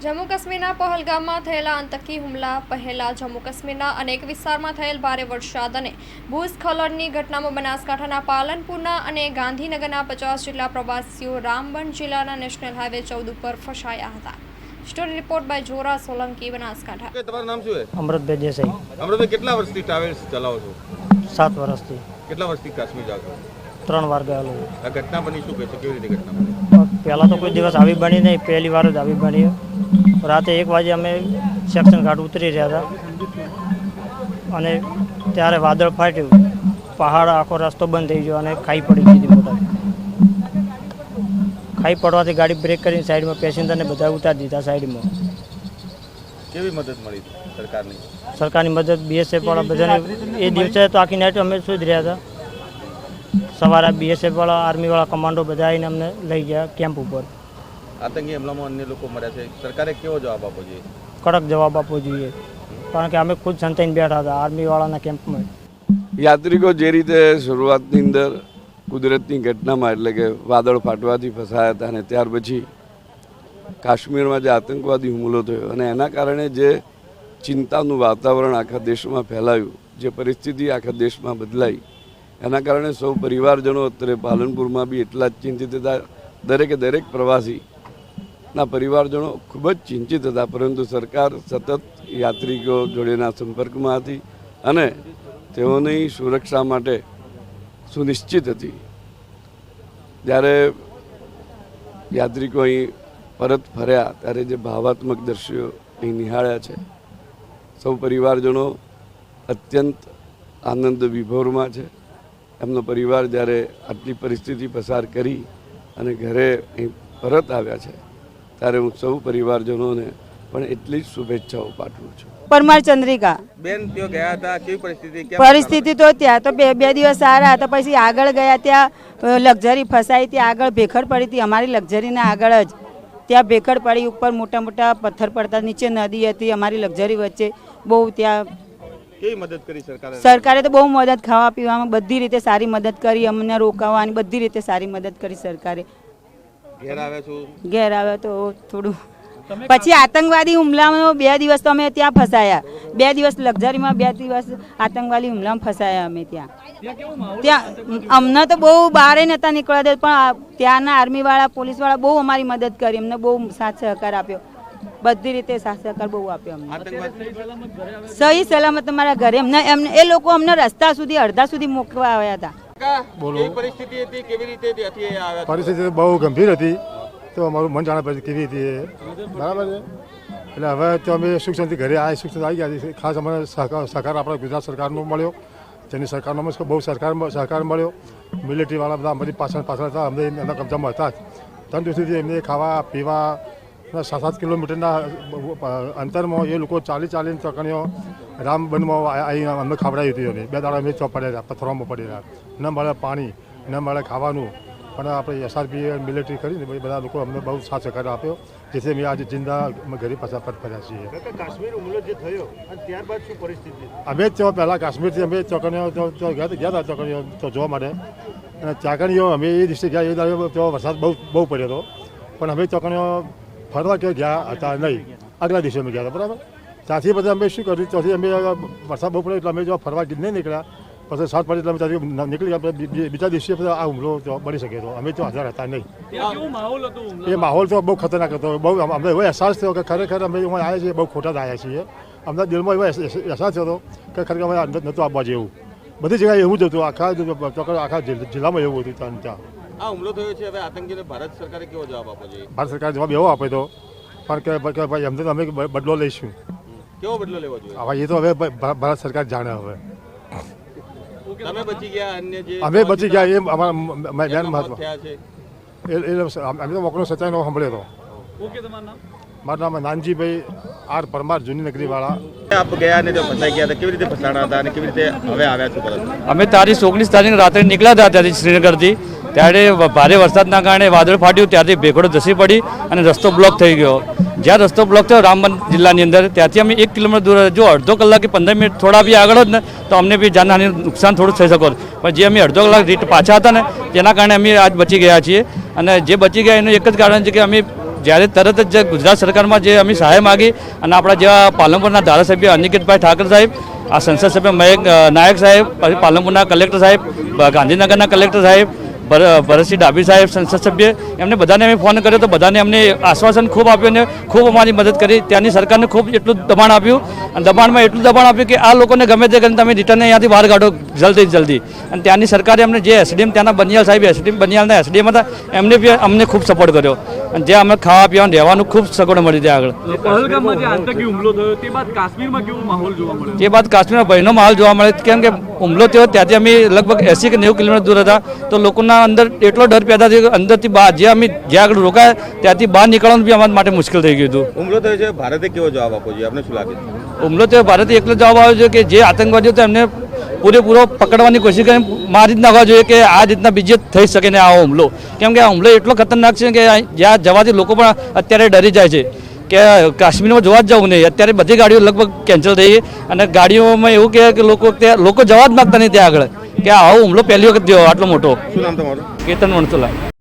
જમ્મુ કાશ્મીરના પહલગામમાં થયેલા આતંકી હુમલા પહેલા જમ્મુ કાશ્મીરના અનેક વિસ્તારમાં થયેલ ભારે વરસાદ અને ભૂસ્ખલનની ઘટનામાં બનાસકાંઠાના પાલનપુરના અને ગાંધીનગરના 50 જેટલા પ્રવાસીઓ રામબન જિલ્લાના નેશનલ હાઈવે 14 ઉપર ફસાયા હતા। Story report by Jora Solanki, Banaskantha. તમારું નામ શું છે? અમૃતભાઈ દેસાઈ। અમૃતભાઈ, કેટલા વર્ષથી ટ્રાવેલ્સ ચલાવો છો? 7 વર્ષથી। કેટલા વર્ષથી કાશ્મીર જાઓ છો? 3 વાર ગયેલો। આ ઘટના બની શું કહે છે? કેવી રીતે ઘટના બની? પહેલાં તો કોઈ દિવસ આવી બની નહીં, પહેલી વાર જ આવી બની। રાતે 1 વાગે અમે સેક્શન ઘાટ ઉતરી રહ્યા હતા અને ત્યારે વાદળ ફાટ્યું, પહાડ આખો રસ્તો બંધ થઈ ગયો અને ખાઈ પડી ગઈ મોટા। ખાઈ પડવાથી ગાડી બ્રેક કરીને સાઈડમાં પેસેન્જરને બધા ઉતારી દીધા સાઈડમાં। કેવી મદદ મળી સરકારની? સરકારની મદદ BSF વાળા બધાને એ દિવસે તો આખી નાઈટ અમે શોધી રહ્યા હતા। સવારે BSF વાળા, આર્મી વાળા, કમાન્ડો બધા આવીને અમને લઈ ગયા કેમ્પ ઉપર। આતંકી હુમલામાં અન્ય લોકો મર્યા છે, સરકારે કેવો જવાબ આપવો જોઈએ? કડક જવાબ આપવો જોઈએ, કારણ કે અમે ખુદ સંતાઈને બેઠા હતા આર્મી વાળાના કેમ્પમાં। યાત્રિકો જે રીતે શરૂઆતની અંદર કુદરતની ઘટનામાં એટલે કે વાદળ ફાટવાથી ફસાયા હતા અને ત્યાર પછી કાશ્મીરમાં જે આતંકવાદી હુમલો થયો અને એના કારણે જે ચિંતાનું વાતાવરણ આખા દેશમાં ફેલાયું, જે પરિસ્થિતિ આખા દેશમાં બદલાઈ, એના કારણે સૌ પરિવારજનો અત્યારે પાલનપુરમાં બી એટલા જ ચિંતિત હતા। દરેકે દરેક પ્રવાસીના પરિવારજનો ખૂબ જ ચિંતિત હતા, પરંતુ સરકાર સતત યાત્રિકો જોડેના સંપર્કમાં હતી અને તેઓની સુરક્ષા માટે સુનિશ્ચિત હતી। જ્યારે યાત્રિકો અહીં પરત ફર્યા ત્યારે જે ભાવાત્મક દ્રશ્યો અહીં નિહાળ્યા છે, સૌ પરિવારજનો અત્યંત આનંદ વિભોરમાં છે। એમનો પરિવાર જ્યારે આટલી પરિસ્થિતિ પસાર કરી અને ઘરે અહીં પરત આવ્યા છે ત્યારે હું સૌ પરિવારજનોને પણ એટલી જ શુભેચ્છાઓ પાઠવું છું। પરમાર ચંદ્રિકા બેન, ત્યાં ગયા હતા, કેવી પરિસ્થિતિ? પરિસ્થિતિ તો ત્યાં તો બે દિવસ સારા હતા, પછી આગળ ગયા ત્યાં લક્ઝરી ફસાઈ, ત્યાં આગળ ભેખડ પડી હતી, અમારી લક્ઝરીના આગળ જ ત્યાં ભેખડ પડી, ઉપર મોટા મોટા પથ્થર પડતા, નીચે નદી હતી, અમારી લક્ઝરી વચ્ચે બહુ ત્યાં કેવી મદદ કરી સરકારે? સરકારે તો બહુ મદદ, ખાવા પીવામાં બધી રીતે સારી મદદ કરી, અમને રોકાવાની બધી રીતે સારી મદદ કરી સરકારે। ઘેર આવ્યા છો? ઘેર આવ્યા તો થોડું, પછી આતંકવાદી હુમલામાં 2 દિવસ તો અમે ત્યાં ફસાયા, 2 દિવસ લક્ઝરીમાં, 2 દિવસ આતંકવાદી હુમલામાં ફસાયા અમે ત્યાં અમને તો બહુ બહાર નહોતા નીકળવા દે, પણ ત્યાંના આર્મીવાળા, પોલીસવાળા બહુ અમારી મદદ કરી, અમને બહુ સાથ સહકાર આપ્યો, બધી રીતે સાથ સહકાર બહુ આપ્યો અમને। સહી સલામત અમારા ઘરે એમને એ લોકો અમને રસ્તા સુધી, અડધા સુધી મોકલવા આવ્યા હતા। પરિસ્થિતિ હતી, કેવી રીતે હતી? પરિસ્થિતિ બહુ ગંભીર હતી, તો અમારું મન જાણે પછી કેવી હતી, બરાબર છે। એટલે હવે તો અમે સુખ શાંતિ ઘરે આવ્યા, સુખ શાંતિ આવી ગયા છે। ખાસ અમને સહકાર આપણા ગુજરાત સરકારનો મળ્યો, જેની સરકારનો અમને બહુ સહકાર મળ્યો। મિલિટરીવાળા બધા અમારી પાછળ હતા, અમને એમના કબજામાં હતા જ। તંદુરસ્તીથી એમને ખાવા પીવા 7 કિલોમીટરના અંતરમાં એ લોકો ચાલીને ચોકણીઓ રામબનમાં આવી અમને ખવડાવી હતી। અમે 2 દાડા અમે પડેલા, પથ્થરોમાં પડેલા, ન મળે પાણી, ન મળે ખાવાનું, પણ આપણે SRP મિલિટરી કરીને બધા લોકો અમને બહુ સાથ સહકાર આપ્યો, જેથી અમે આજે જિંદા ઘરે પાછા પરત ફર્યા છીએ। કાશ્મીર હુમલો જે થયો અને ત્યારબાદ શું પરિસ્થિતિ? અમે તો પહેલાં કાશ્મીરથી અમે ચોકણીઓ ગયા હતા ચોકણીઓ જોવા માટે, અને ચાકણીઓ અમે એ દિવસે ગયા, એ દાડે તો વરસાદ બહુ પડ્યો હતો, પણ અમે ચોકણીઓ ફરવા કે ગયા હતા નહીં, આગલા દિવસે અમે ગયા હતા, બરાબર। ત્યાંથી બધા અમે શું કર્યું, ત્યાંથી અમે વરસાદ બહુ પડ્યો એટલે અમે જો ફરવા નહીં નીકળ્યા, પછી 7 પડે એટલે અમે ત્યાંથી નીકળી ગયા। બીજા દિવસે આ હુમલો બની શકે તો અમે તો હાજર હતા નહીં। એ માહોલ તો બહુ ખતરનાક હતો, બહુ અમને એવો અહેસાસ થયો કે ખરેખર અમે આવ્યા છીએ બહુ ખોટા જ આવ્યા છીએ। અમના દિલમાં એવો અહેસાસ થયો કે ખરેખર અમે નહોતું આવવા જેવું, બધી જગ્યાએ એવું જ હતું, આખા જિલ્લામાં એવું હતું। ત્યાં આ હુમલો થયો છે, હવે આતંકીને ભારત સરકારે કેવો જવાબ આપવો જોઈએ? ભારત સરકારે જવાબ એવો આપે તો પણ કે ભાઈ અમને તો અમે બદલો લઈશું। કેવો બદલો લેવો જોઈએ? હવે એ તો હવે ભારત સરકાર જાણે। હવે તમે બચી ગયા, અન્ય જે અમે બચી ગયા એ અમારા મેન મહત્વ થયા છે, અમે તો મોકલો સચાઈનો સાંભળ્યો હતો। મારું નામ નાનજીભાઈ R પરમાર, જૂની નગરીવાળા। આપ ગયા ને તો ફસાઈ ગયા હતા, કેવી રીતે ફસાણા હતા અને કેવી રીતે હવે આવ્યા છો પરત? અમે તારીખ 19 તારીખ રાત્રે નીકળ્યા હતા ત્યાંથી શ્રીનગરથી, ત્યારે ભારે વરસાદના કારણે વાદળ ફાટ્યું, ત્યારથી ભેખડો ધસી પડી અને રસ્તો બ્લોક થઈ ગયો। જ્યાં રસ્તો બ્લોક થયો રામબન જિલ્લાની અંદર, ત્યાંથી અમે 1 કિલોમીટર દૂર, જો અડધો કલાક કે 15 મિનિટ થોડા બી આગળ જ ને તો અમને બી જાનહાની નુકસાન થોડું થઈ શકો, પણ જે અમે અડધો કલાક રીટ પાછા હતા ને તેના કારણે અમે આજ બચી ગયા છીએ। અને જે બચી ગયા એનું એક જ કારણ છે કે અમે જ્યારે તરત જ ગુજરાત સરકારમાં જે અમે સહાય માગી અને આપણા જેવા પાલનપુરના ધારાસભ્ય અનિકેતભાઈ ઠાકર સાહેબ, આ સંસદ સભ્ય મયંક નાયક સાહેબ, પછી પાલનપુરના કલેક્ટર સાહેબ, ગાંધીનગરના કલેક્ટર સાહેબ, ભરતસિંહ ડાભી સાહેબ સંસદ સભ્ય, એમને બધાને અમે ફોન કર્યો તો બધાને અમને આશ્વાસન ખૂબ આપ્યું અને ખૂબ અમારી મદદ કરી. ત્યાંની સરકારને ખૂબ એટલું દબાણ આપ્યું અને દબાણમાં એટલું દબાણ આપ્યું કે આ લોકોને ગમે તે કરીને તમે રિટર્ન અહીંયાથી બહાર કાઢો જલ્દી. અને ત્યાંની સરકારે અમને જે એસડીએમ ત્યાંના બનિયાલ સાહેબ, બનિયાલના એસડીએમ હતા, એમને બી અમને ખૂબ સપોર્ટ કર્યો અને જે અમને ખાવા પીવાનું રહેવાનું ખૂબ સગવડ મળી ત્યાં આગળ. પહલગામમાં જે આતંકી હુમલો થયો તે બાદ કાશ્મીરમાં કેવો માહોલ જોવા મળ્યો? તે બાદ કાશ્મીરમાં ભયનો માહોલ જોવા મળે, કેમ કે હુમલો થયો ત્યાંથી અમે લગભગ 80 કે 90 કિલોમીટર દૂર હતા, તો લોકોના અંદર એટલો ડર પેદા થયો અંદરથી બહાર જ્યાં આગળ રોકાયા ત્યાંથી બહાર નીકળવાનું બી અમારા માટે મુશ્કેલ થઈ ગયું હતું. હુમલો થયો છે, ભારતે કેવો જવાબ આપવો જોઈએ, આપને શું લાગે છે? હુમલો થયો ભારતે એકલો જવાબ આવ્યો છે કે જે આતંકવાદીઓ હતો એમને પૂરેપૂરો પકડવાની કોશિશ કરી મારી જ નાખવા જોઈએ કે આ રીતના બીજે થઈ શકે ને આવો હુમલો, કેમ કે આ હુમલો એટલો ખતરનાક છે કે જ્યાં જવાથી લોકો પણ અત્યારે ડરી જાય છે કે કાશ્મીરમાં જોવા જ જવું નહીં. અત્યારે બધી ગાડીઓ લગભગ કેન્સલ થઈ ગઈ અને ગાડીઓમાં એવું કહે કે લોકો જવા જ માગતા નહીં ત્યાં આગળ, કે આવો હુમલો પહેલી વખત થયો આટલો મોટો. શું નામ તમારું? કેતન વણસોલા.